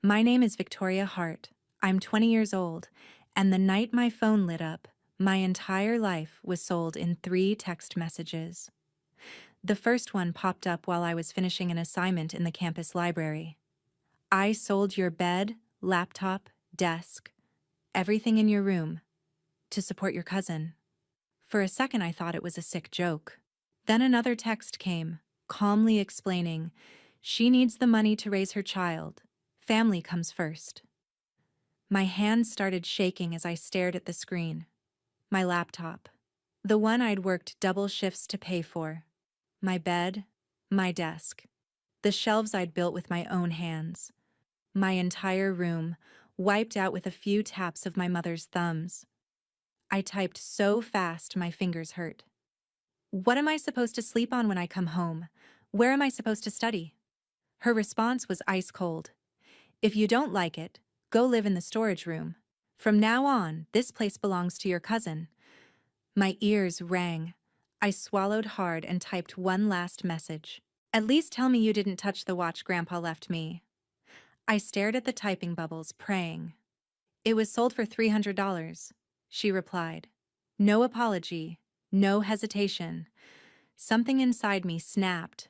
My name is Victoria Hart. I'm 20 years old, and the night my phone lit up, my entire life was sold in 3 text messages. The first one popped up while I was finishing an assignment in the campus library. I sold your bed, laptop, desk, everything in your room, to support your cousin. For a second I thought it was a sick joke. Then another text came, calmly explaining, she needs the money to raise her child. Family comes first. My hands started shaking as I stared at the screen. My laptop. The one I'd worked double shifts to pay for. My bed. My desk. The shelves I'd built with my own hands. My entire room, wiped out with a few taps of my mother's thumbs. I typed so fast my fingers hurt. What am I supposed to sleep on when I come home? Where am I supposed to study? Her response was ice cold. If you don't like it, go live in the storage room. From now on, this place belongs to your cousin. My ears rang. I swallowed hard and typed one last message. At least tell me you didn't touch the watch Grandpa left me. I stared at the typing bubbles, praying. It was sold for $300, she replied. No apology, no hesitation. Something inside me snapped.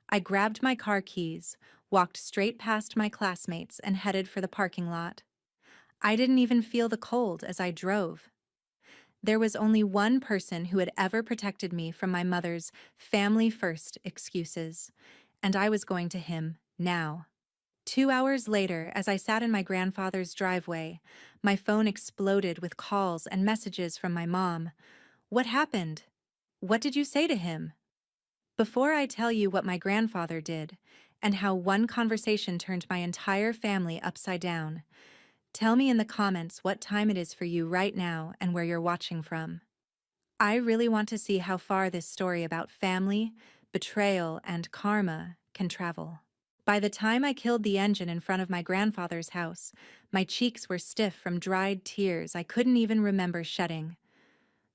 I grabbed my car keys, walked straight past my classmates, and headed for the parking lot. I didn't even feel the cold as I drove. There was only one person who had ever protected me from my mother's family-first excuses, and I was going to him now. 2 hours later, as I sat in my grandfather's driveway, my phone exploded with calls and messages from my mom. What happened? What did you say to him? Before I tell you what my grandfather did, and how one conversation turned my entire family upside down, tell me in the comments what time it is for you right now and where you're watching from. I really want to see how far this story about family, betrayal, and karma can travel. By the time I killed the engine in front of my grandfather's house, my cheeks were stiff from dried tears I couldn't even remember shedding.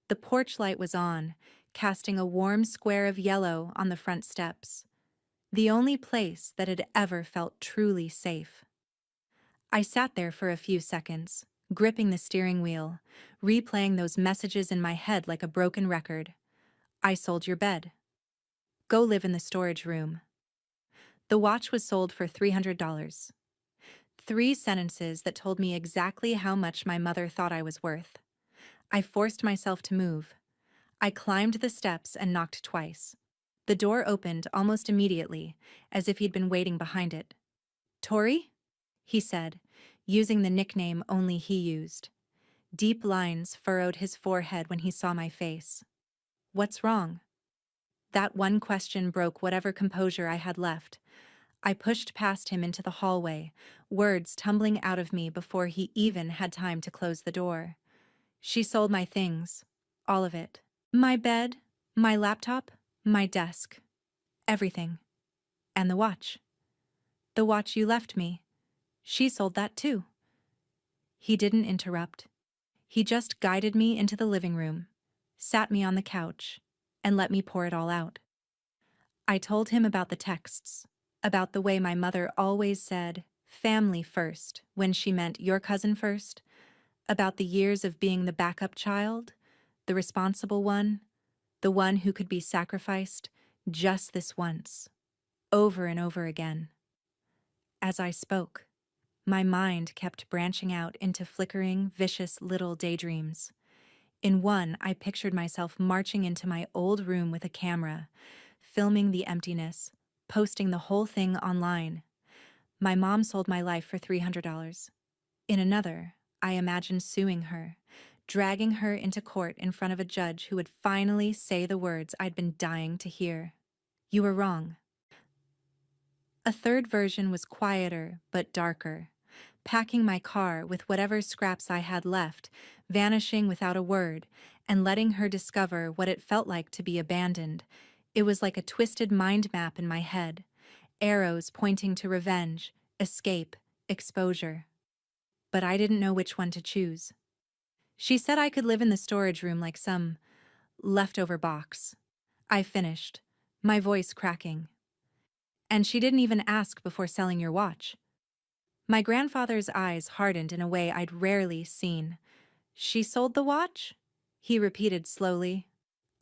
The porch light was on, casting a warm square of yellow on the front steps, the only place that had ever felt truly safe. I sat there for a few seconds, gripping the steering wheel, replaying those messages in my head like a broken record. I sold your bed. Go live in the storage room. The watch was sold for $300. 3 sentences that told me exactly how much my mother thought I was worth. I forced myself to move. I climbed the steps and knocked twice. The door opened almost immediately, as if he'd been waiting behind it. Tori? He said, using the nickname only he used. Deep lines furrowed his forehead when he saw my face. What's wrong? That one question broke whatever composure I had left. I pushed past him into the hallway, words tumbling out of me before he even had time to close the door. She sold my things, all of it. My bed, my laptop, my desk, everything. And the watch. The watch you left me. She sold that too. He didn't interrupt. He just guided me into the living room, sat me on the couch, and let me pour it all out. I told him about the texts, about the way my mother always said, family first, when she meant your cousin first, about the years of being the backup child, the responsible one, the one who could be sacrificed just this once, over and over again. As I spoke, my mind kept branching out into flickering, vicious little daydreams. In one, I pictured myself marching into my old room with a camera, filming the emptiness, posting the whole thing online. My mom sold my life for $300. In another, I imagined suing her, dragging her into court in front of a judge who would finally say the words I'd been dying to hear. You were wrong. A third version was quieter but darker, packing my car with whatever scraps I had left, vanishing without a word, and letting her discover what it felt like to be abandoned. It was like a twisted mind map in my head, arrows pointing to revenge, escape, exposure. But I didn't know which one to choose. She said I could live in the storage room like some leftover box. I finished, my voice cracking. And she didn't even ask before selling your watch. My grandfather's eyes hardened in a way I'd rarely seen. She sold the watch? He repeated slowly.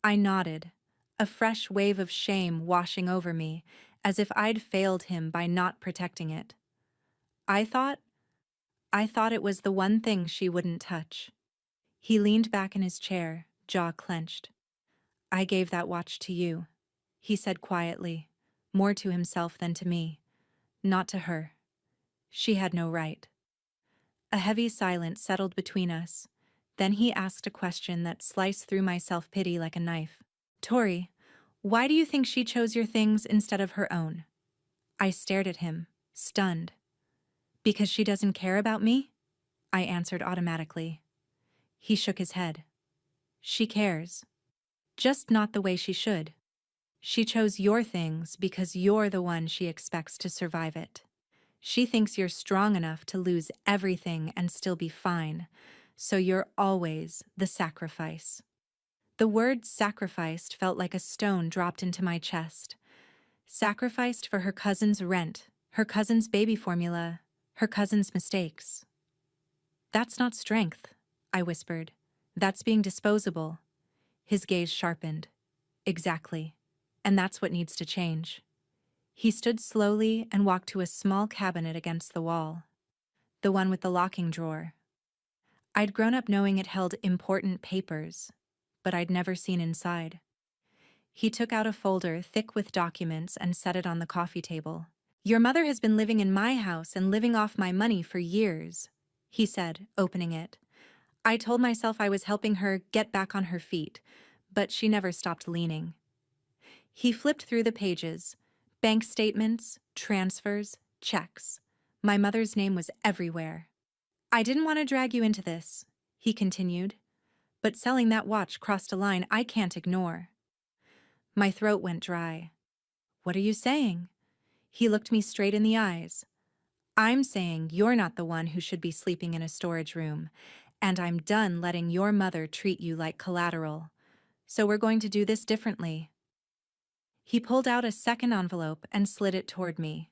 I nodded, a fresh wave of shame washing over me, as if I'd failed him by not protecting it. I thought it was the one thing she wouldn't touch. He leaned back in his chair, jaw clenched. I gave that watch to you, he said quietly, more to himself than to me. Not to her. She had no right. A heavy silence settled between us. Then he asked a question that sliced through my self-pity like a knife. Tori, why do you think she chose your things instead of her own? I stared at him, stunned. Because she doesn't care about me? I answered automatically. He shook his head. She cares. Just not the way she should. She chose your things because you're the one she expects to survive it. She thinks you're strong enough to lose everything and still be fine, so you're always the sacrifice. The word sacrificed felt like a stone dropped into my chest. Sacrificed for her cousin's rent, her cousin's baby formula, her cousin's mistakes. That's not strength, I whispered. That's being disposable. His gaze sharpened. Exactly. And that's what needs to change. He stood slowly and walked to a small cabinet against the wall. The one with the locking drawer. I'd grown up knowing it held important papers, but I'd never seen inside. He took out a folder thick with documents and set it on the coffee table. Your mother has been living in my house and living off my money for years, he said, opening it. I told myself I was helping her get back on her feet, but she never stopped leaning. He flipped through the pages. Bank statements, transfers, checks. My mother's name was everywhere. I didn't want to drag you into this, he continued, but selling that watch crossed a line I can't ignore. My throat went dry. What are you saying? He looked me straight in the eyes. I'm saying you're not the one who should be sleeping in a storage room, and I'm done letting your mother treat you like collateral. So we're going to do this differently. He pulled out a second envelope and slid it toward me.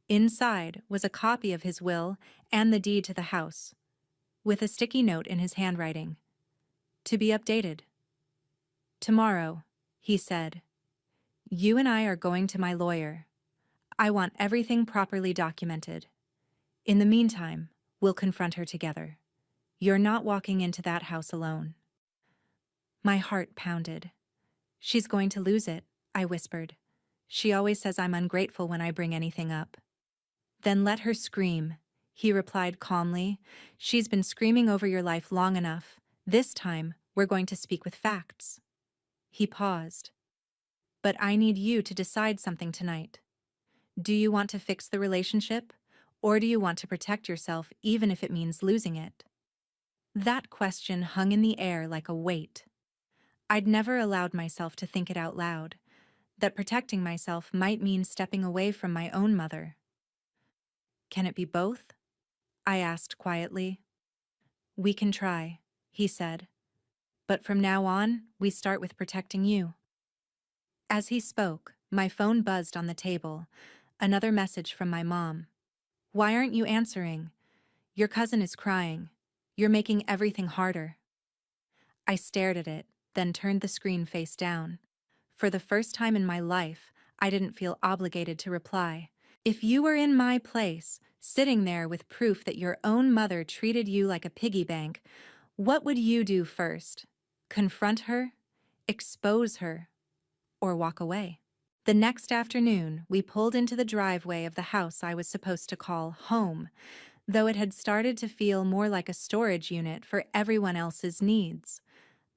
Inside was a copy of his will and the deed to the house, with a sticky note in his handwriting. To be updated. Tomorrow, he said. You and I are going to my lawyer. I want everything properly documented. In the meantime, we'll confront her together. You're not walking into that house alone. My heart pounded. She's going to lose it, I whispered. She always says I'm ungrateful when I bring anything up. Then let her scream, he replied calmly. She's been screaming over your life long enough. This time, we're going to speak with facts. He paused. But I need you to decide something tonight. Do you want to fix the relationship, or do you want to protect yourself even if it means losing it? That question hung in the air like a weight. I'd never allowed myself to think it out loud, that protecting myself might mean stepping away from my own mother. Can it be both? I asked quietly. We can try, he said. But from now on, we start with protecting you. As he spoke, my phone buzzed on the table. Another message from my mom. Why aren't you answering? Your cousin is crying. You're making everything harder. I stared at it, then turned the screen face down. For the first time in my life, I didn't feel obligated to reply. If you were in my place, sitting there with proof that your own mother treated you like a piggy bank, what would you do first? Confront her? Expose her? Or walk away? The next afternoon, we pulled into the driveway of the house I was supposed to call home, though it had started to feel more like a storage unit for everyone else's needs.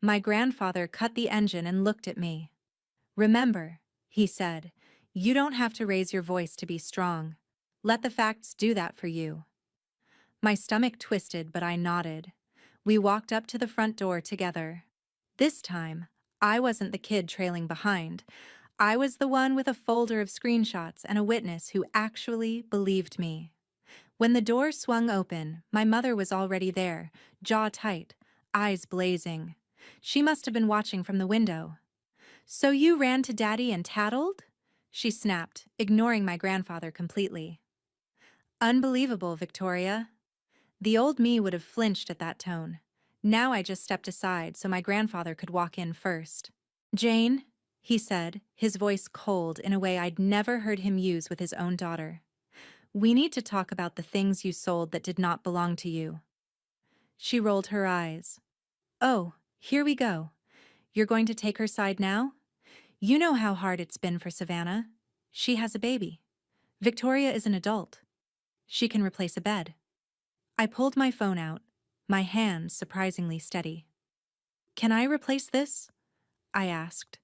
My grandfather cut the engine and looked at me. Remember, he said, you don't have to raise your voice to be strong. Let the facts do that for you. My stomach twisted, but I nodded. We walked up to the front door together. This time, I wasn't the kid trailing behind. I was the one with a folder of screenshots and a witness who actually believed me. When the door swung open, my mother was already there, jaw tight, eyes blazing. She must have been watching from the window. So you ran to Daddy and tattled? She snapped, ignoring my grandfather completely. Unbelievable, Victoria. The old me would have flinched at that tone. Now I just stepped aside so my grandfather could walk in first. Jane, he said, his voice cold in a way I'd never heard him use with his own daughter. We need to talk about the things you sold that did not belong to you. She rolled her eyes. Oh, here we go. You're going to take her side now? You know how hard it's been for Savannah. She has a baby. Victoria is an adult. She can replace a bed. I pulled my phone out, my hands surprisingly steady. Can I replace this? I asked,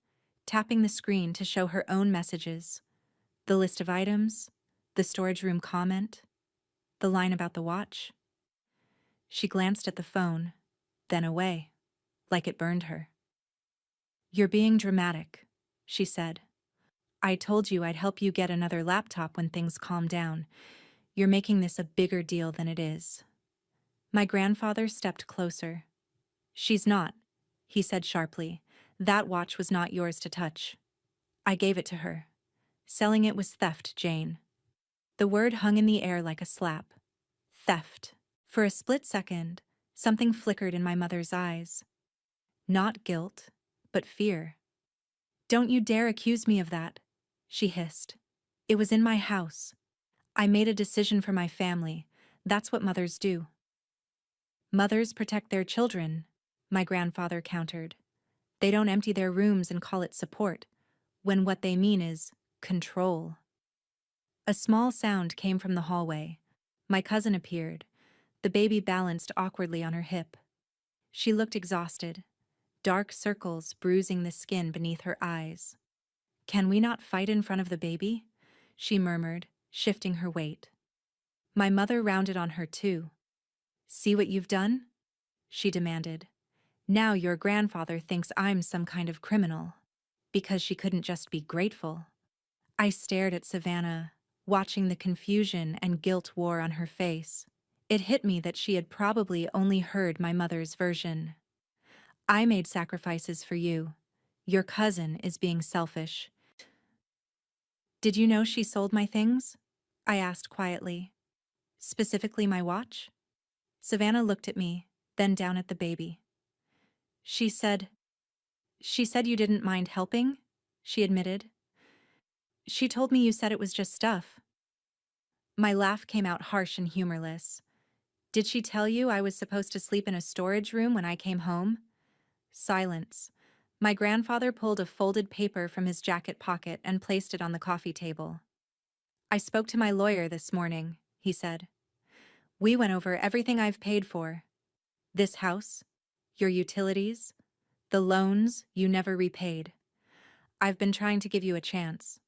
tapping the screen to show her own messages. The list of items, the storage room comment, the line about the watch. She glanced at the phone, then away, like it burned her. You're being dramatic, she said. I told you I'd help you get another laptop when things calm down. You're making this a bigger deal than it is. My grandfather stepped closer. She's not, he said sharply. That watch was not yours to touch. I gave it to her. Selling it was theft, Jane. The word hung in the air like a slap. Theft. For a split second, something flickered in my mother's eyes. Not guilt, but fear. Don't you dare accuse me of that, she hissed. It was in my house. I made a decision for my family. That's what mothers do. Mothers protect their children, my grandfather countered. They don't empty their rooms and call it support, when what they mean is control. A small sound came from the hallway. My cousin appeared, the baby balanced awkwardly on her hip. She looked exhausted, dark circles bruising the skin beneath her eyes. Can we not fight in front of the baby? She murmured, shifting her weight. My mother rounded on her too. See what you've done? She demanded. Now your grandfather thinks I'm some kind of criminal. Because she couldn't just be grateful. I stared at Savannah, watching the confusion and guilt war on her face. It hit me that she had probably only heard my mother's version. I made sacrifices for you. Your cousin is being selfish. Did you know she sold my things? I asked quietly. Specifically my watch? Savannah looked at me, then down at the baby. She said you didn't mind helping, she admitted. She told me you said it was just stuff. My laugh came out harsh and humorless. Did she tell you I was supposed to sleep in a storage room when I came home? Silence. My grandfather pulled a folded paper from his jacket pocket and placed it on the coffee table. I spoke to my lawyer this morning, he said. We went over everything I've paid for. This house, your utilities, the loans you never repaid. I've been trying to give you a chance.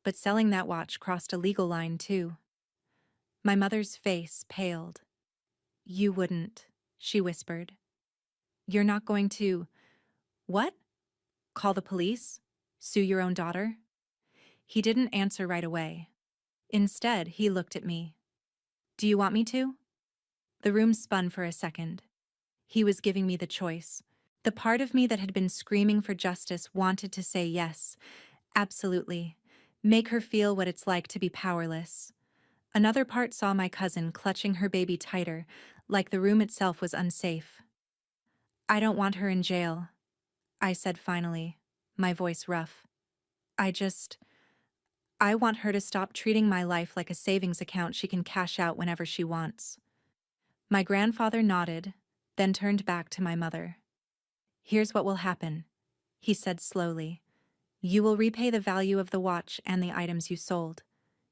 But selling that watch crossed a legal line too. My mother's face paled. You wouldn't, she whispered. You're not going to... What? Call the police? Sue your own daughter? He didn't answer right away. Instead, he looked at me. Do you want me to? The room spun for a second. He was giving me the choice. The part of me that had been screaming for justice wanted to say yes, absolutely. Make her feel what it's like to be powerless. Another part saw my cousin clutching her baby tighter, like the room itself was unsafe. I don't want her in jail, I said finally, my voice rough. I want her to stop treating my life like a savings account she can cash out whenever she wants. My grandfather nodded, then turned back to my mother. Here's what will happen, he said slowly. You will repay the value of the watch and the items you sold.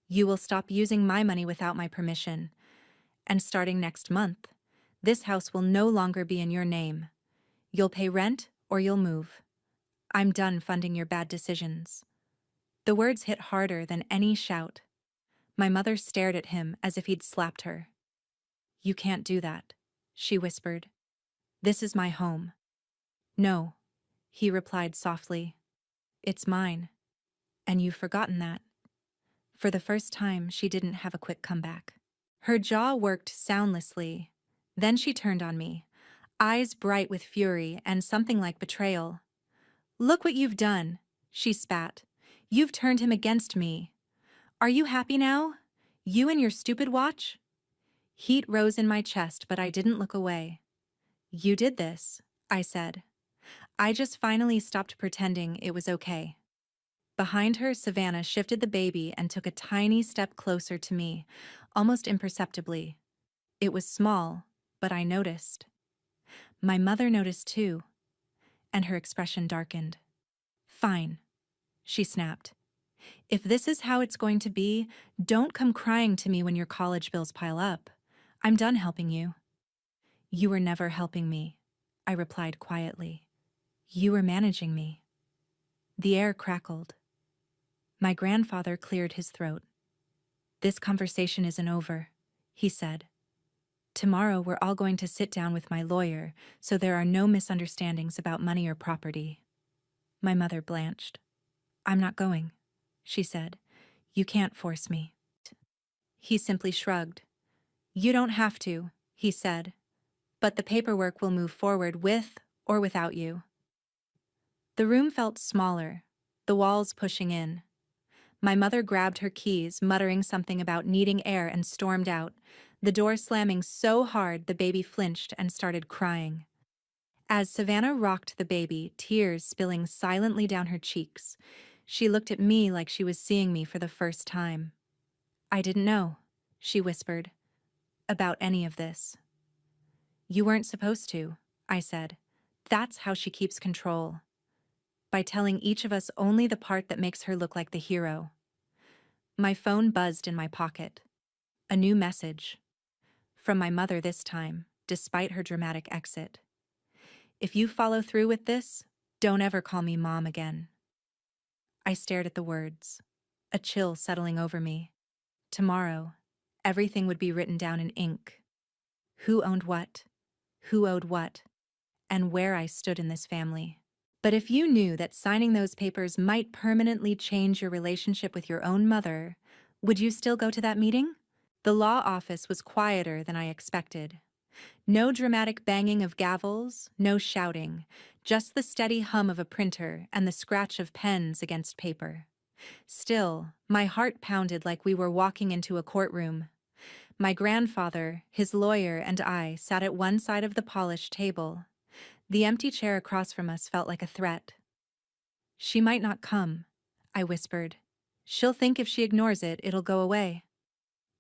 You will stop using my money without my permission. And starting next month, this house will no longer be in your name. You'll pay rent or you'll move. I'm done funding your bad decisions. The words hit harder than any shout. My mother stared at him as if he'd slapped her. You can't do that, she whispered. This is my home. No, he replied softly. It's mine. And you've forgotten that. For the first time, she didn't have a quick comeback. Her jaw worked soundlessly. Then she turned on me, eyes bright with fury and something like betrayal. Look what you've done, she spat. You've turned him against me. Are you happy now? You and your stupid watch? Heat rose in my chest, but I didn't look away. You did this, I said. I just finally stopped pretending it was okay. Behind her, Savannah shifted the baby and took a tiny step closer to me, almost imperceptibly. It was small, but I noticed. My mother noticed too, and her expression darkened. Fine, she snapped. If this is how it's going to be, don't come crying to me when your college bills pile up. I'm done helping you. You were never helping me, I replied quietly. You were managing me. The air crackled. My grandfather cleared his throat. This conversation isn't over, he said. Tomorrow we're all going to sit down with my lawyer, so there are no misunderstandings about money or property. My mother blanched. I'm not going, she said. You can't force me. He simply shrugged. You don't have to, he said, but the paperwork will move forward with or without you. The room felt smaller, the walls pushing in. My mother grabbed her keys, muttering something about needing air, and stormed out, the door slamming so hard the baby flinched and started crying. As Savannah rocked the baby, tears spilling silently down her cheeks, she looked at me like she was seeing me for the first time. I didn't know, she whispered, about any of this. You weren't supposed to, I said. That's how she keeps control. By telling each of us only the part that makes her look like the hero. My phone buzzed in my pocket. A new message. From my mother this time, despite her dramatic exit. If you follow through with this, don't ever call me Mom again. I stared at the words, a chill settling over me. Tomorrow, everything would be written down in ink. Who owned what, who owed what, and where I stood in this family. But if you knew that signing those papers might permanently change your relationship with your own mother, would you still go to that meeting? The law office was quieter than I expected. No dramatic banging of gavels, no shouting, just the steady hum of a printer and the scratch of pens against paper. Still, my heart pounded like we were walking into a courtroom. My grandfather, his lawyer, and I sat at one side of the polished table. The empty chair across from us felt like a threat. She might not come, I whispered. She'll think if she ignores it, it'll go away.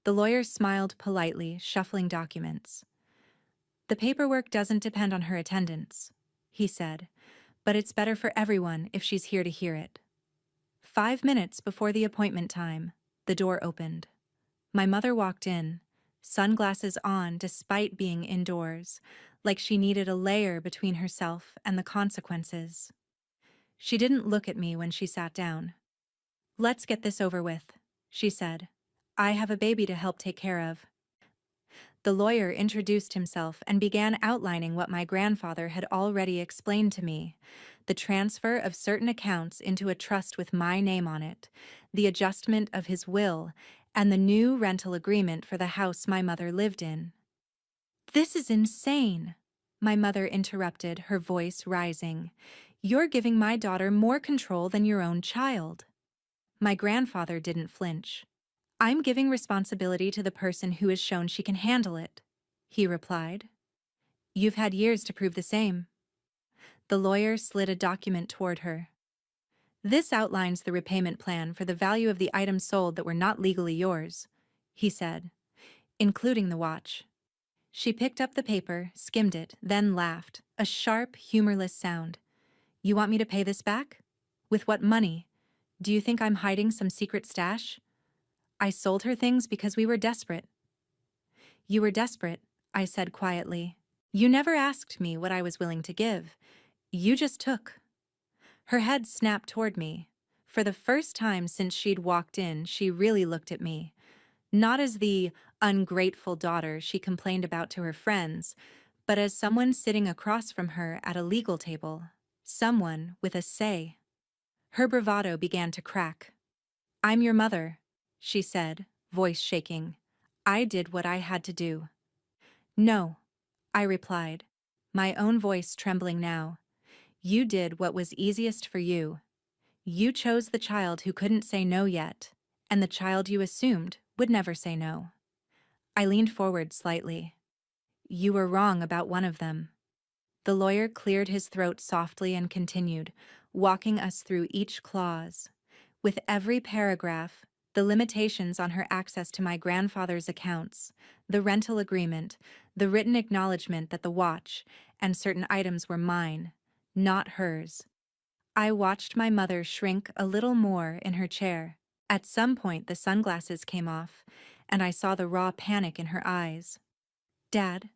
The lawyer smiled politely, shuffling documents. The paperwork doesn't depend on her attendance, he said, but it's better for everyone if she's here to hear it. 5 minutes before the appointment time, the door opened. My mother walked in, sunglasses on despite being indoors, like she needed a layer between herself and the consequences. She didn't look at me when she sat down. Let's get this over with, she said. I have a baby to help take care of. The lawyer introduced himself and began outlining what my grandfather had already explained to me: the transfer of certain accounts into a trust with my name on it, the adjustment of his will, and the new rental agreement for the house my mother lived in. This is insane, my mother interrupted, her voice rising. You're giving my daughter more control than your own child. My grandfather didn't flinch. I'm giving responsibility to the person who has shown she can handle it, he replied. You've had years to prove the same. The lawyer slid a document toward her. This outlines the repayment plan for the value of the items sold that were not legally yours, he said, including the watch. She picked up the paper, skimmed it, then laughed, a sharp, humorless sound. You want me to pay this back? With what money? Do you think I'm hiding some secret stash? I sold her things because we were desperate. You were desperate, I said quietly. You never asked me what I was willing to give. You just took. Her head snapped toward me. For the first time since she'd walked in, she really looked at me. Not as the ungrateful daughter she complained about to her friends, but as someone sitting across from her at a legal table. Someone with a say. Her bravado began to crack. I'm your mother, she said, voice shaking. I did what I had to do. No, I replied, my own voice trembling now. You did what was easiest for you. You chose the child who couldn't say no yet, and the child you assumed would never say no. I leaned forward slightly. You were wrong about one of them. The lawyer cleared his throat softly and continued, walking us through each clause. With every paragraph, the limitations on her access to my grandfather's accounts, the rental agreement, the written acknowledgement that the watch and certain items were mine, not hers. I watched my mother shrink a little more in her chair. At some point, the sunglasses came off, and I saw the raw panic in her eyes. Dad,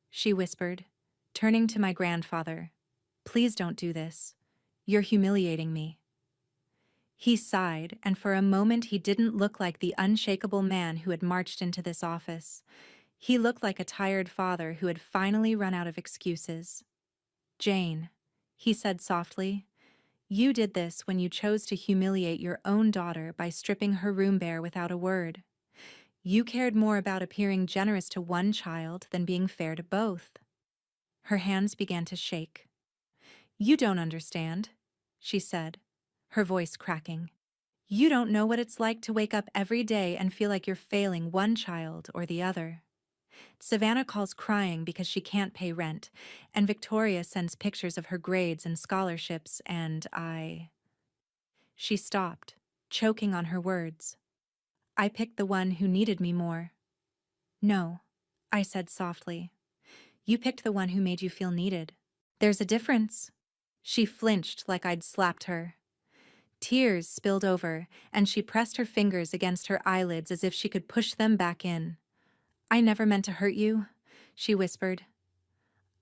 she whispered, turning to my grandfather. Please don't do this. You're humiliating me. He sighed, and for a moment he didn't look like the unshakable man who had marched into this office. He looked like a tired father who had finally run out of excuses. Jane, he said softly, you did this when you chose to humiliate your own daughter by stripping her room bare without a word. You cared more about appearing generous to one child than being fair to both. Her hands began to shake. You don't understand, she said, her voice cracking. You don't know what it's like to wake up every day and feel like you're failing one child or the other. Savannah calls crying because she can't pay rent, and Victoria sends pictures of her grades and scholarships, and She stopped, choking on her words. I picked the one who needed me more. No, I said softly. You picked the one who made you feel needed. There's a difference. She flinched like I'd slapped her. Tears spilled over, and she pressed her fingers against her eyelids as if she could push them back in. I never meant to hurt you, she whispered.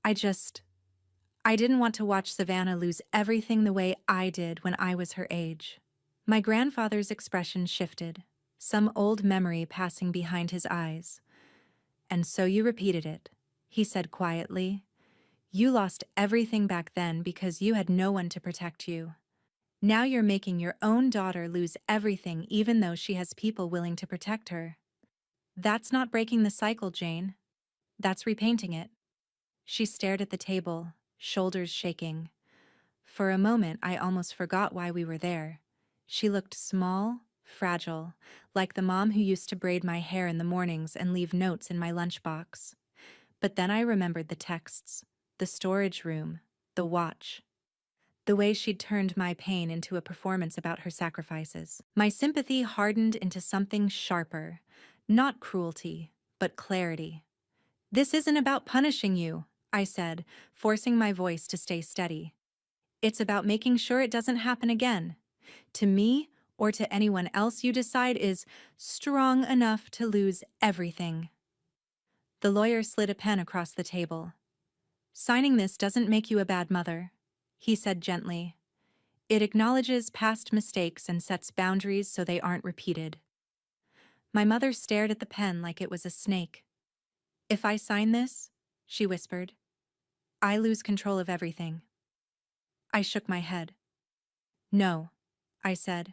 I didn't want to watch Savannah lose everything the way I did when I was her age. My grandfather's expression shifted, some old memory passing behind his eyes. And so you repeated it, he said quietly. You lost everything back then because you had no one to protect you. Now you're making your own daughter lose everything even though she has people willing to protect her. That's not breaking the cycle, Jane. That's repainting it. She stared at the table, shoulders shaking. For a moment, I almost forgot why we were there. She looked small, fragile, like the mom who used to braid my hair in the mornings and leave notes in my lunchbox. But then I remembered the texts, the storage room, the watch. The way she'd turned my pain into a performance about her sacrifices. My sympathy hardened into something sharper, not cruelty, but clarity. This isn't about punishing you, I said, forcing my voice to stay steady. It's about making sure it doesn't happen again. To me, or to anyone else you decide is strong enough to lose everything. The lawyer slid a pen across the table. Signing this doesn't make you a bad mother, he said gently. It acknowledges past mistakes and sets boundaries so they aren't repeated. My mother stared at the pen like it was a snake. If I sign this, she whispered, I lose control of everything. I shook my head. No, I said.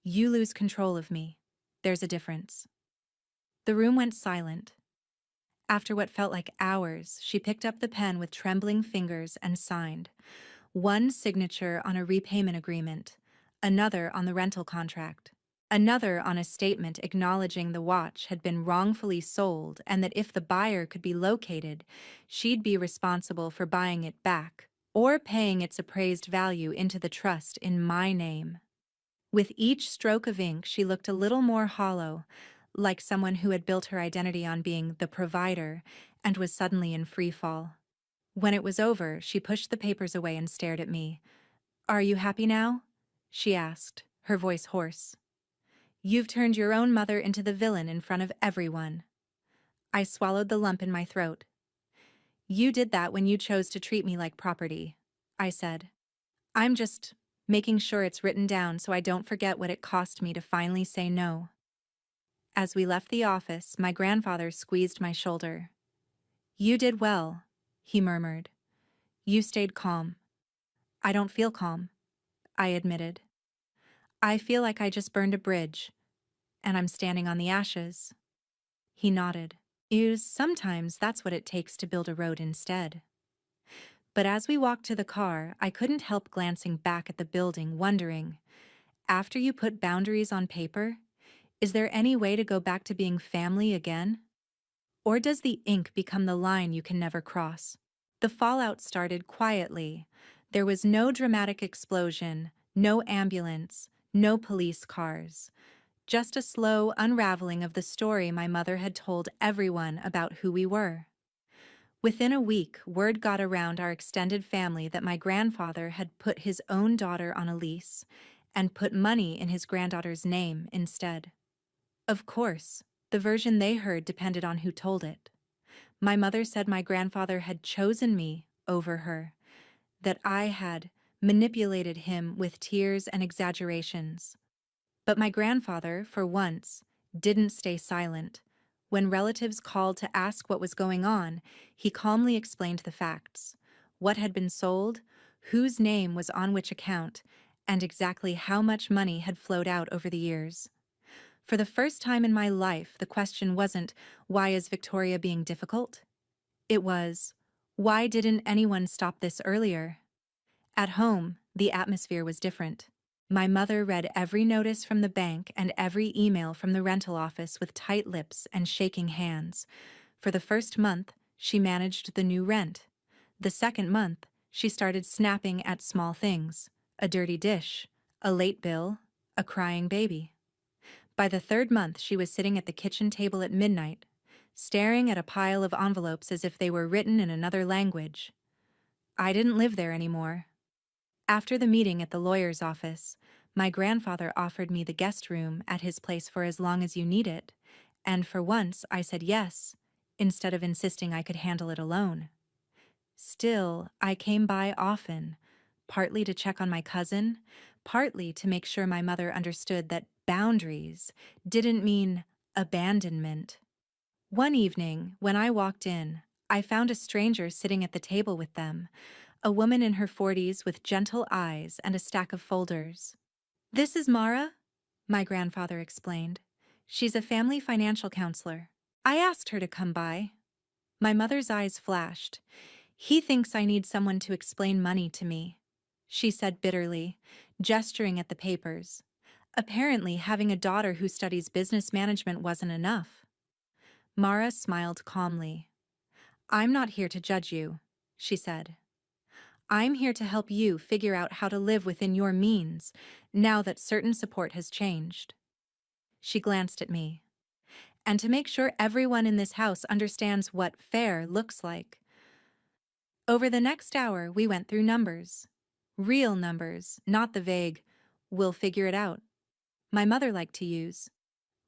You lose control of me. There's a difference. The room went silent. After what felt like hours, she picked up the pen with trembling fingers and signed. One signature on a repayment agreement, another on the rental contract, another on a statement acknowledging the watch had been wrongfully sold and that if the buyer could be located, she'd be responsible for buying it back or paying its appraised value into the trust in my name. With each stroke of ink, she looked a little more hollow, like someone who had built her identity on being the provider and was suddenly in free fall. When it was over, she pushed the papers away and stared at me. Are you happy now? She asked, her voice hoarse. You've turned your own mother into the villain in front of everyone. I swallowed the lump in my throat. You did that when you chose to treat me like property, I said. I'm just making sure it's written down so I don't forget what it cost me to finally say no. As we left the office, my grandfather squeezed my shoulder. You did well, he murmured. You stayed calm. I don't feel calm, I admitted. I feel like I just burned a bridge, and I'm standing on the ashes. He nodded. Sometimes that's what it takes to build a road instead. But as we walked to the car, I couldn't help glancing back at the building, wondering, after you put boundaries on paper, Is there any way to go back to being family again? Or does the ink become the line you can never cross? The fallout started quietly. There was no dramatic explosion, no ambulance, no police cars. Just a slow unraveling of the story my mother had told everyone about who we were. Within a week, word got around our extended family that my grandfather had put his own daughter on a lease and put money in his granddaughter's name instead. Of course, the version they heard depended on who told it. My mother said my grandfather had chosen me over her, that I had manipulated him with tears and exaggerations. But my grandfather, for once, didn't stay silent. When relatives called to ask what was going on, he calmly explained the facts: what had been sold, whose name was on which account, and exactly how much money had flowed out over the years. For the first time in my life, the question wasn't, why is Victoria being difficult? It was, why didn't anyone stop this earlier? At home, the atmosphere was different. My mother read every notice from the bank and every email from the rental office with tight lips and shaking hands. For the first month, she managed the new rent. The second month, she started snapping at small things: a dirty dish, a late bill, a crying baby. By the third month, she was sitting at the kitchen table at midnight, staring at a pile of envelopes as if they were written in another language. I didn't live there anymore. After the meeting at the lawyer's office, my grandfather offered me the guest room at his place for as long as you need it, and for once I said yes, instead of insisting I could handle it alone. Still, I came by often, partly to check on my cousin, partly to make sure my mother understood that boundaries didn't mean abandonment. One evening, when I walked in, I found a stranger sitting at the table with them, a woman in her 40s with gentle eyes and a stack of folders. "This is Mara," my grandfather explained. "She's a family financial counselor. I asked her to come by." My mother's eyes flashed. "He thinks I need someone to explain money to me," she said bitterly, gesturing at the papers. Apparently, having a daughter who studies business management wasn't enough. Mara smiled calmly. "I'm not here to judge you," she said. "I'm here to help you figure out how to live within your means, now that certain support has changed." She glanced at me. "And to make sure everyone in this house understands what fair looks like." Over the next hour, we went through numbers. Real numbers, not the vague, "we'll figure it out" my mother liked to use.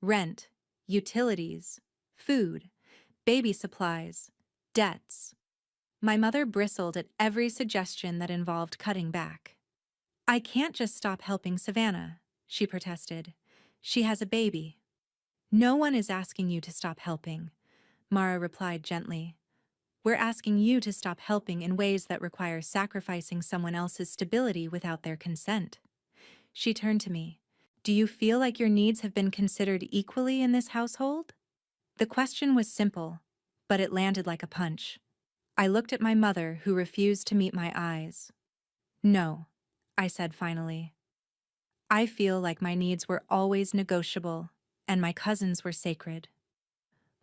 Rent, utilities, food, baby supplies, debts. My mother bristled at every suggestion that involved cutting back. "I can't just stop helping Savannah," she protested. "She has a baby." "No one is asking you to stop helping," Mara replied gently. "We're asking you to stop helping in ways that require sacrificing someone else's stability without their consent." She turned to me. "Do you feel like your needs have been considered equally in this household?" The question was simple, but it landed like a punch. I looked at my mother, who refused to meet my eyes. "No," I said finally. "I feel like my needs were always negotiable, and my cousins were sacred."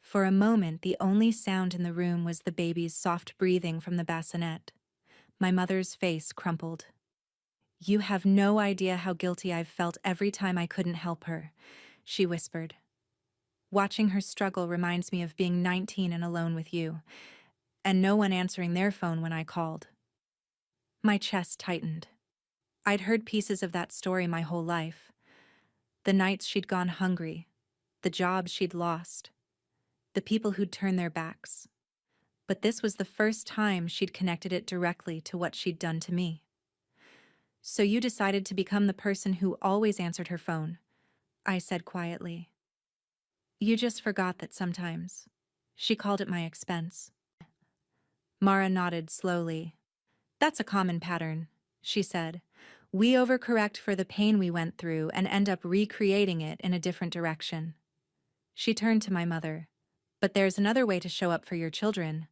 For a moment, the only sound in the room was the baby's soft breathing from the bassinet. My mother's face crumpled. "You have no idea how guilty I've felt every time I couldn't help her," she whispered. "Watching her struggle reminds me of being 19 and alone with you, and no one answering their phone when I called." My chest tightened. I'd heard pieces of that story my whole life. The nights she'd gone hungry, the jobs she'd lost, the people who'd turned their backs. But this was the first time she'd connected it directly to what she'd done to me. "So you decided to become the person who always answered her phone," I said quietly. "You just forgot that sometimes." She called it my expense. Mara nodded slowly. "That's a common pattern," she said. "We overcorrect for the pain we went through and end up recreating it in a different direction." She turned to my mother. "But there's another way to show up for your children,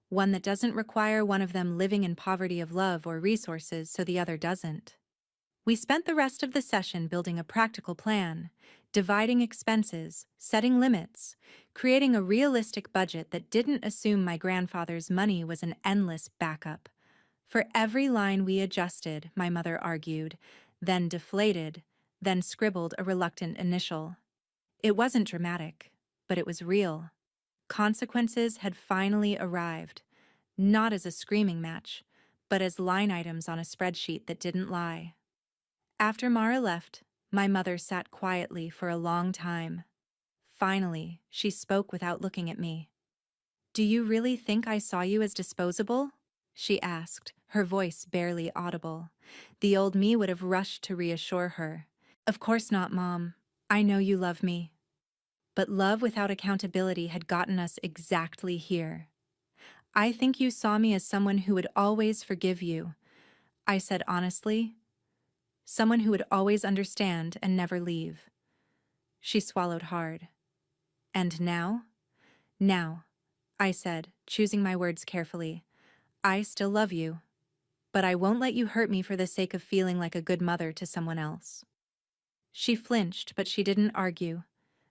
one that doesn't require one of them living in poverty of love or resources so the other doesn't." We spent the rest of the session building a practical plan, dividing expenses, setting limits, creating a realistic budget that didn't assume my grandfather's money was an endless backup. For every line we adjusted, my mother argued, then deflated, then scribbled a reluctant initial. It wasn't dramatic, but it was real. Consequences had finally arrived, not as a screaming match, but as line items on a spreadsheet that didn't lie. After Mara left, my mother sat quietly for a long time. Finally, she spoke without looking at me. "Do you really think I saw you as disposable?" she asked, her voice barely audible. The old me would have rushed to reassure her. "Of course not, Mom. I know you love me." But love without accountability had gotten us exactly here. "I think you saw me as someone who would always forgive you," I said honestly. "Someone who would always understand and never leave." She swallowed hard. "And now?" "Now," I said, choosing my words carefully. "I still love you, but I won't let you hurt me for the sake of feeling like a good mother to someone else." She flinched, but she didn't argue.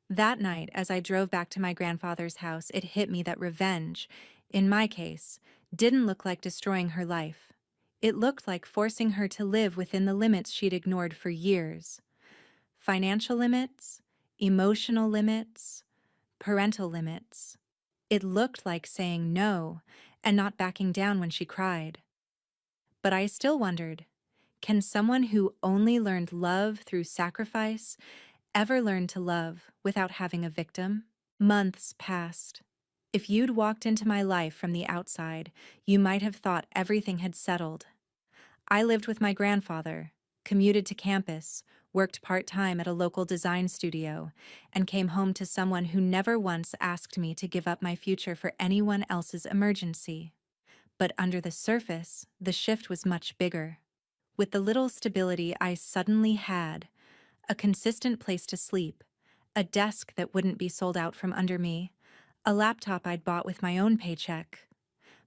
That night, as I drove back to my grandfather's house, it hit me that revenge, in my case, didn't look like destroying her life. It looked like forcing her to live within the limits she'd ignored for years. Financial limits, emotional limits, parental limits. It looked like saying no and not backing down when she cried. But I still wondered, can someone who only learned love through sacrifice ever learn to love without having a victim? Months passed. If you'd walked into my life from the outside, you might have thought everything had settled. I lived with my grandfather, commuted to campus, worked part-time at a local design studio, and came home to someone who never once asked me to give up my future for anyone else's emergency. But under the surface, the shift was much bigger. With the little stability I suddenly had, a consistent place to sleep, a desk that wouldn't be sold out from under me, a laptop I'd bought with my own paycheck,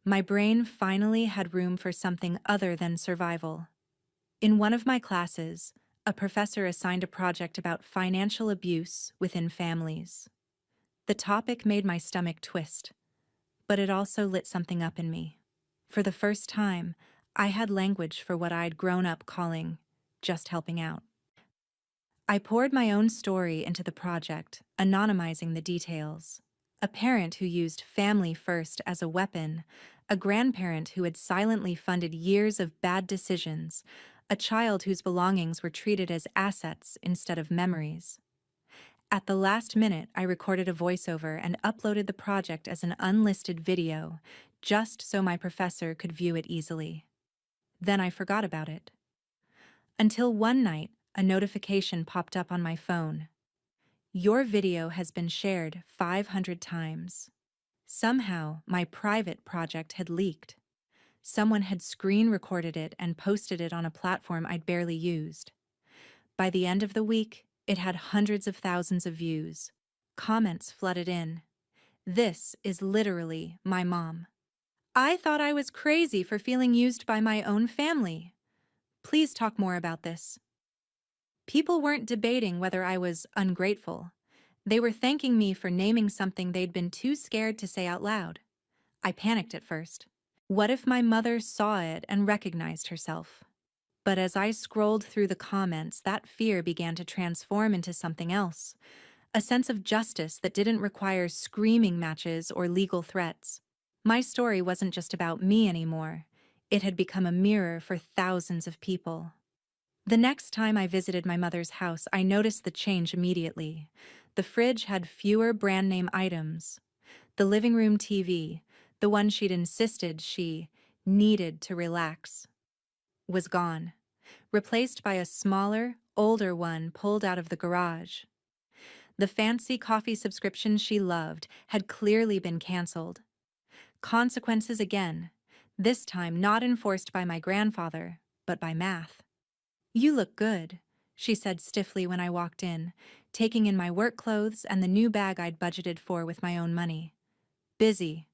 my brain finally had room for something other than survival. In one of my classes, a professor assigned a project about financial abuse within families. The topic made my stomach twist, but it also lit something up in me. For the first time, I had language for what I'd grown up calling just helping out. I poured my own story into the project, anonymizing the details. A parent who used family first as a weapon, a grandparent who had silently funded years of bad decisions, a child whose belongings were treated as assets instead of memories. At the last minute, I recorded a voiceover and uploaded the project as an unlisted video, just so my professor could view it easily. Then I forgot about it. Until one night, a notification popped up on my phone. "Your video has been shared 500 times. Somehow, my private project had leaked. Someone had screen recorded it and posted it on a platform I'd barely used. By the end of the week, it had hundreds of thousands of views. Comments flooded in. "This is literally my mom. I thought I was crazy for feeling used by my own family. Please talk more about this." People weren't debating whether I was ungrateful. They were thanking me for naming something they'd been too scared to say out loud. I panicked at first. What if my mother saw it and recognized herself? But as I scrolled through the comments, that fear began to transform into something else. A sense of justice that didn't require screaming matches or legal threats. My story wasn't just about me anymore. It had become a mirror for thousands of people. The next time I visited my mother's house, I noticed the change immediately. The fridge had fewer brand-name items. The living room TV, the one she'd insisted she needed to relax, was gone, replaced by a smaller, older one pulled out of the garage. The fancy coffee subscription she loved had clearly been canceled. Consequences again, this time not enforced by my grandfather, but by math. "You look good," she said stiffly when I walked in, taking in my work clothes and the new bag I'd budgeted for with my own money. "Busy."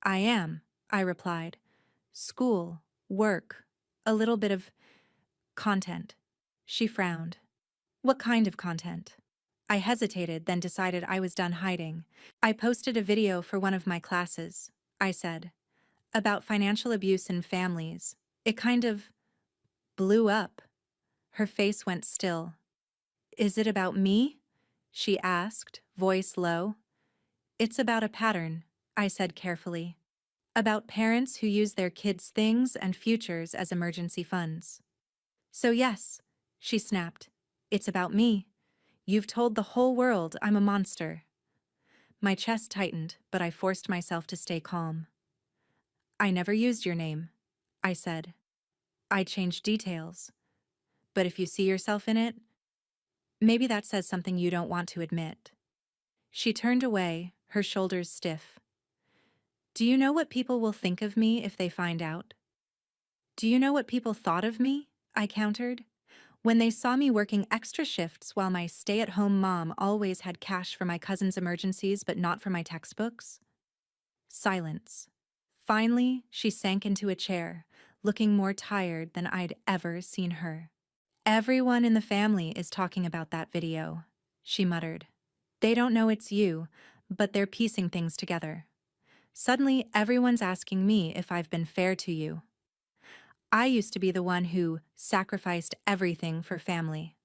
"I am," I replied. "School, work, a little bit of content." She frowned. "What kind of content?" I hesitated, then decided I was done hiding. I posted a video for one of my classes, I said, about financial abuse in families. It kind of blew up. Her face went still. Is it about me? She asked, voice low. It's about a pattern, I said carefully. About parents who use their kids' things and futures as emergency funds. So yes, she snapped. It's about me. You've told the whole world I'm a monster. My chest tightened, but I forced myself to stay calm. I never used your name, I said. I changed details. But if you see yourself in it, maybe that says something you don't want to admit. She turned away, her shoulders stiff. Do you know what people will think of me if they find out? Do you know what people thought of me? I countered. When they saw me working extra shifts while my stay-at-home mom always had cash for my cousin's emergencies but not for my textbooks? Silence. Finally, she sank into a chair, looking more tired than I'd ever seen her. Everyone in the family is talking about that video, she muttered. They don't know it's you, but they're piecing things together. Suddenly, everyone's asking me if I've been fair to you. I used to be the one who sacrificed everything for family.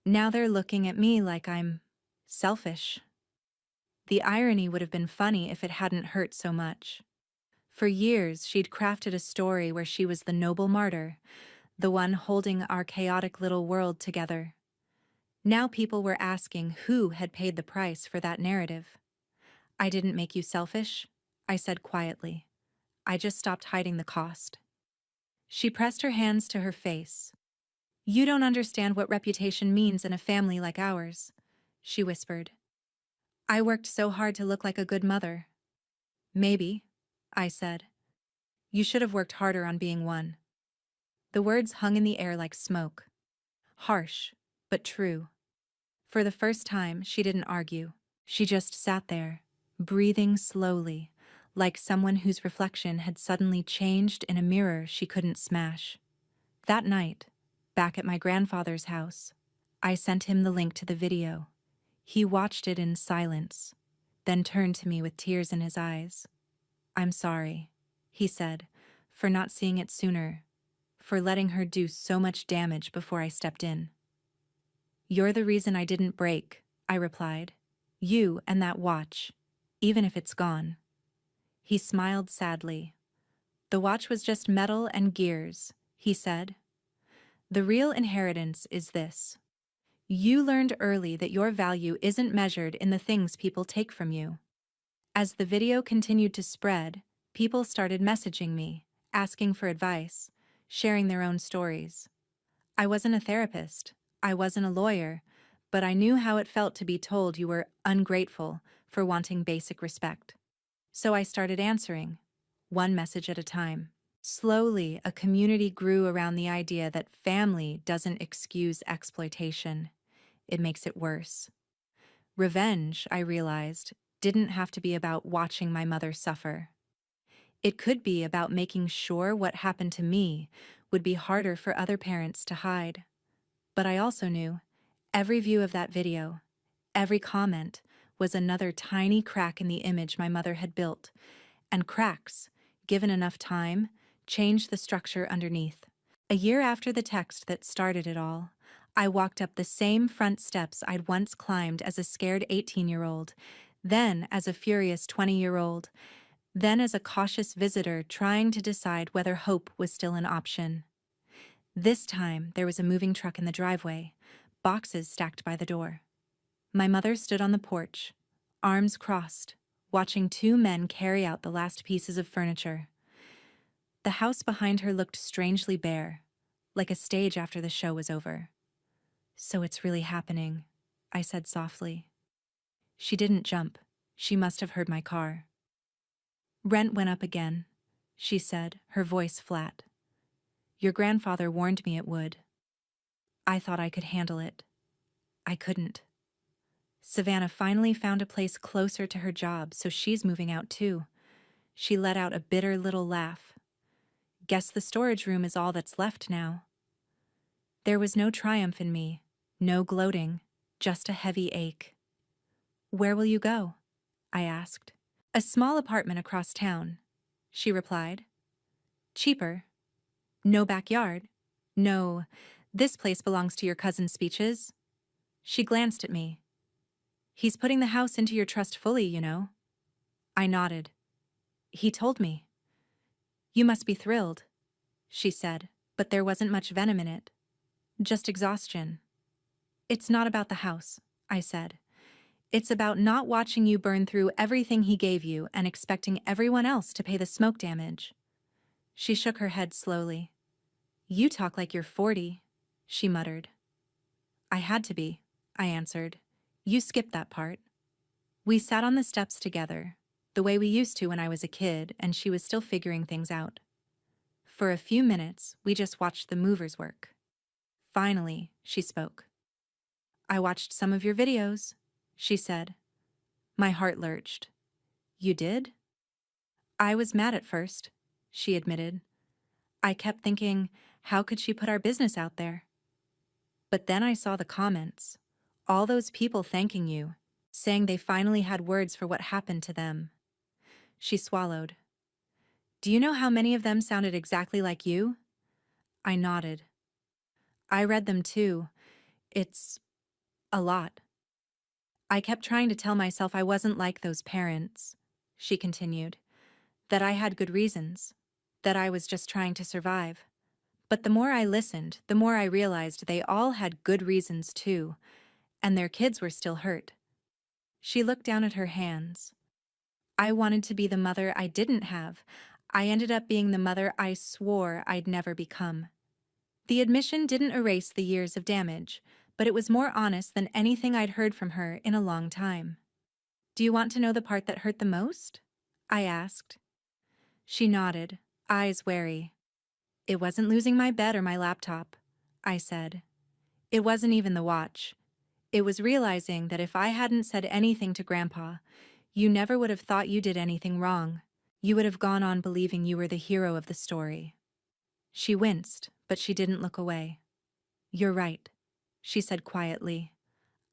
Now they're looking at me like I'm selfish. The irony would have been funny if it hadn't hurt so much. For years, she'd crafted a story where she was the noble martyr, the one holding our chaotic little world together. Now people were asking who had paid the price for that narrative. I didn't make you selfish, I said quietly. I just stopped hiding the cost. She pressed her hands to her face. You don't understand what reputation means in a family like ours, she whispered. I worked so hard to look like a good mother. Maybe, I said. You should have worked harder on being one. The words hung in the air like smoke. Harsh, but true. For the first time, she didn't argue. She just sat there, breathing slowly, like someone whose reflection had suddenly changed in a mirror she couldn't smash. That night, back at my grandfather's house, I sent him the link to the video. He watched it in silence, then turned to me with tears in his eyes. I'm sorry, he said, for not seeing it sooner, for letting her do so much damage before I stepped in. You're the reason I didn't break, I replied. You and that watch, even if it's gone. He smiled sadly. The watch was just metal and gears, he said. The real inheritance is this. You learned early that your value isn't measured in the things people take from you. As the video continued to spread, people started messaging me, asking for advice, sharing their own stories. I wasn't a therapist, I wasn't a lawyer, but I knew how it felt to be told you were ungrateful for wanting basic respect. So I started answering, one message at a time. Slowly, a community grew around the idea that family doesn't excuse exploitation. It makes it worse. Revenge, I realized, didn't have to be about watching my mother suffer. It could be about making sure what happened to me would be harder for other parents to hide. But I also knew every view of that video, every comment, was another tiny crack in the image my mother had built, and cracks, given enough time, changed the structure underneath. A year after the text that started it all, I walked up the same front steps I'd once climbed as a scared 18-year-old, then as a furious 20-year-old, then as a cautious visitor trying to decide whether hope was still an option. This time, there was a moving truck in the driveway, boxes stacked by the door. My mother stood on the porch, arms crossed, watching two men carry out the last pieces of furniture. The house behind her looked strangely bare, like a stage after the show was over. So it's really happening, I said softly. She didn't jump. She must have heard my car. Rent went up again, she said, her voice flat. Your grandfather warned me it would. I thought I could handle it. I couldn't. Savannah finally found a place closer to her job, so she's moving out too. She let out a bitter little laugh. Guess the storage room is all that's left now. There was no triumph in me, no gloating, just a heavy ache. "Where will you go?" I asked. "A small apartment across town," she replied. "Cheaper? No backyard? No, this place belongs to your cousin Speeches?" She glanced at me. "He's putting the house into your trust fully, you know." I nodded. "He told me." "You must be thrilled," she said, but there wasn't much venom in it. Just exhaustion. "It's not about the house," I said. "It's about not watching you burn through everything he gave you and expecting everyone else to pay the smoke damage." She shook her head slowly. "You talk like you're 40, she muttered. "I had to be," I answered. "You skipped that part." We sat on the steps together, the way we used to when I was a kid and she was still figuring things out. For a few minutes, we just watched the movers work. Finally, she spoke. "I watched some of your videos," she said. My heart lurched. "You did?" "I was mad at first," she admitted. "I kept thinking, how could she put our business out there? But then I saw the comments. All those people thanking you, saying they finally had words for what happened to them." She swallowed. "Do you know how many of them sounded exactly like you?" I nodded. "I read them too. It's a lot." "I kept trying to tell myself I wasn't like those parents," she continued, "that I had good reasons, that I was just trying to survive. But the more I listened, the more I realized they all had good reasons too, and their kids were still hurt." She looked down at her hands. "I wanted to be the mother I didn't have. I ended up being the mother I swore I'd never become." The admission didn't erase the years of damage, but it was more honest than anything I'd heard from her in a long time. "Do you want to know the part that hurt the most?" I asked. She nodded, eyes wary. "It wasn't losing my bed or my laptop," I said. "It wasn't even the watch. It was realizing that if I hadn't said anything to Grandpa, you never would have thought you did anything wrong. You would have gone on believing you were the hero of the story." She winced, but she didn't look away. "You're right," she said quietly.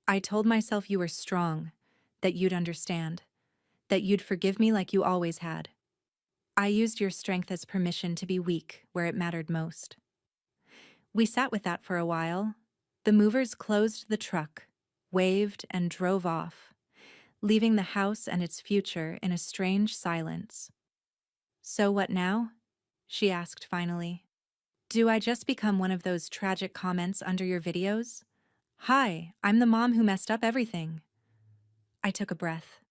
"I told myself you were strong, that you'd understand, that you'd forgive me like you always had. I used your strength as permission to be weak where it mattered most." We sat with that for a while. The movers closed the truck, waved, and drove off, leaving the house and its future in a strange silence. "So what now?" she asked finally. "Do I just become one of those tragic comments under your videos? 'Hi, I'm the mom who messed up everything.'" I took a breath.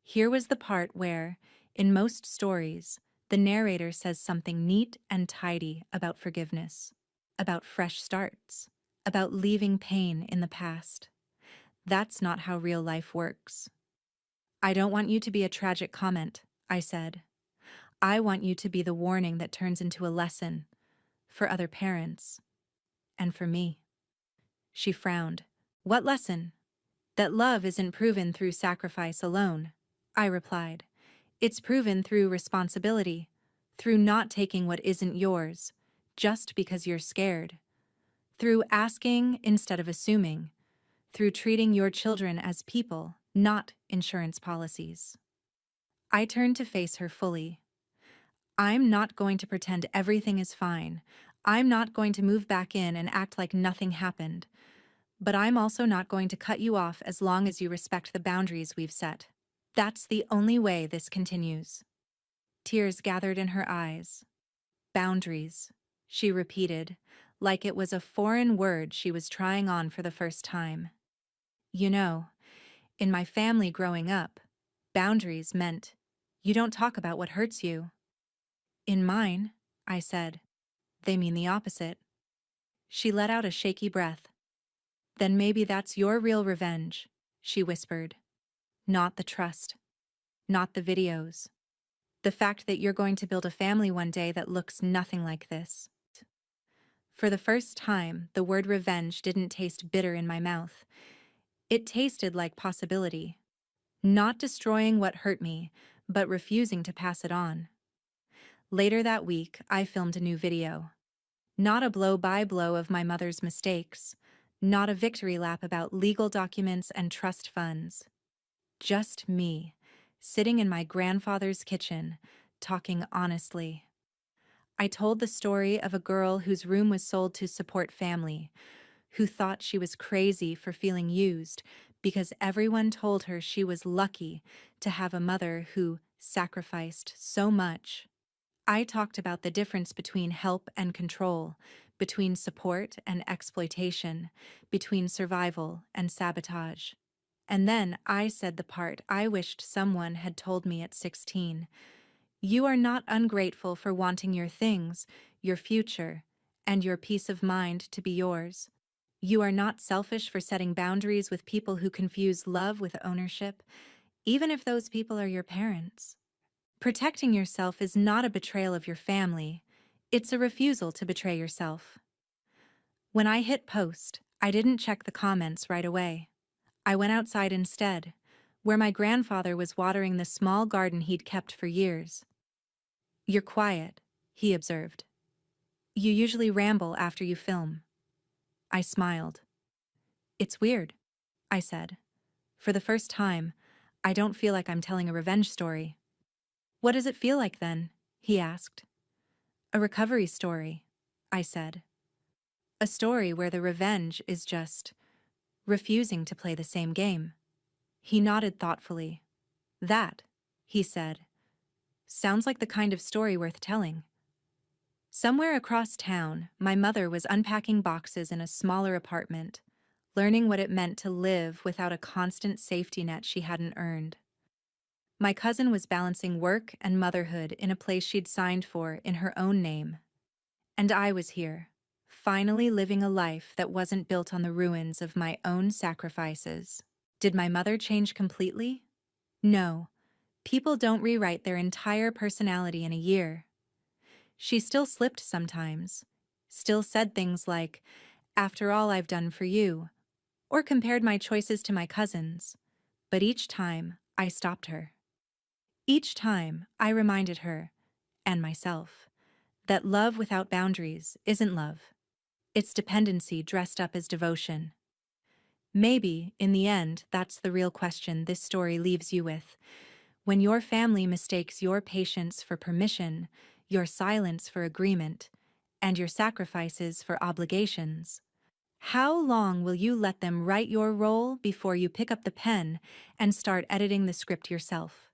Here was the part where, in most stories, the narrator says something neat and tidy about forgiveness, about fresh starts, about leaving pain in the past. That's not how real life works. "I don't want you to be a tragic comment," I said. "I want you to be the warning that turns into a lesson for other parents and for me." She frowned. "What lesson?" "That love isn't proven through sacrifice alone," I replied. "It's proven through responsibility, through not taking what isn't yours, just because you're scared, through asking instead of assuming, through treating your children as people, not insurance policies." I turned to face her fully. "I'm not going to pretend everything is fine. I'm not going to move back in and act like nothing happened. But I'm also not going to cut you off as long as you respect the boundaries we've set. That's the only way this continues." Tears gathered in her eyes. "Boundaries," she repeated, like it was a foreign word she was trying on for the first time. "You know, in my family growing up, boundaries meant you don't talk about what hurts you." "In mine," I said, "they mean the opposite." She let out a shaky breath. "Then maybe that's your real revenge," she whispered. "Not the trust. Not the videos. The fact that you're going to build a family one day that looks nothing like this." For the first time, the word revenge didn't taste bitter in my mouth. It tasted like possibility. Not destroying what hurt me, but refusing to pass it on. Later that week, I filmed a new video. Not a blow-by-blow of my mother's mistakes. Not a victory lap about legal documents and trust funds. Just me, sitting in my grandfather's kitchen, talking honestly. I told the story of a girl whose room was sold to support family, who thought she was crazy for feeling used because everyone told her she was lucky to have a mother who sacrificed so much. I talked about the difference between help and control, between support and exploitation, between survival and sabotage. And then I said the part I wished someone had told me at 16. You are not ungrateful for wanting your things, your future, and your peace of mind to be yours. You are not selfish for setting boundaries with people who confuse love with ownership, even if those people are your parents. Protecting yourself is not a betrayal of your family, it's a refusal to betray yourself. When I hit post, I didn't check the comments right away. I went outside instead, where my grandfather was watering the small garden he'd kept for years. You're quiet, he observed. You usually ramble after you film. I smiled. It's weird, I said. For the first time, I don't feel like I'm telling a revenge story. What does it feel like then? He asked. A recovery story, I said. A story where the revenge is just refusing to play the same game. He nodded thoughtfully. That, he said, sounds like the kind of story worth telling. Somewhere across town, my mother was unpacking boxes in a smaller apartment, learning what it meant to live without a constant safety net she hadn't earned. My cousin was balancing work and motherhood in a place she'd signed for in her own name. And I was here, finally living a life that wasn't built on the ruins of my own sacrifices. Did my mother change completely? No. People don't rewrite their entire personality in a year. She still slipped sometimes, still said things like, "After all I've done for you," or compared my choices to my cousin's. But each time, I stopped her. Each time, I reminded her, and myself, that love without boundaries isn't love. It's dependency dressed up as devotion. Maybe, in the end, that's the real question this story leaves you with. When your family mistakes your patience for permission, your silence for agreement, and your sacrifices for obligations, how long will you let them write your role before you pick up the pen and start editing the script yourself?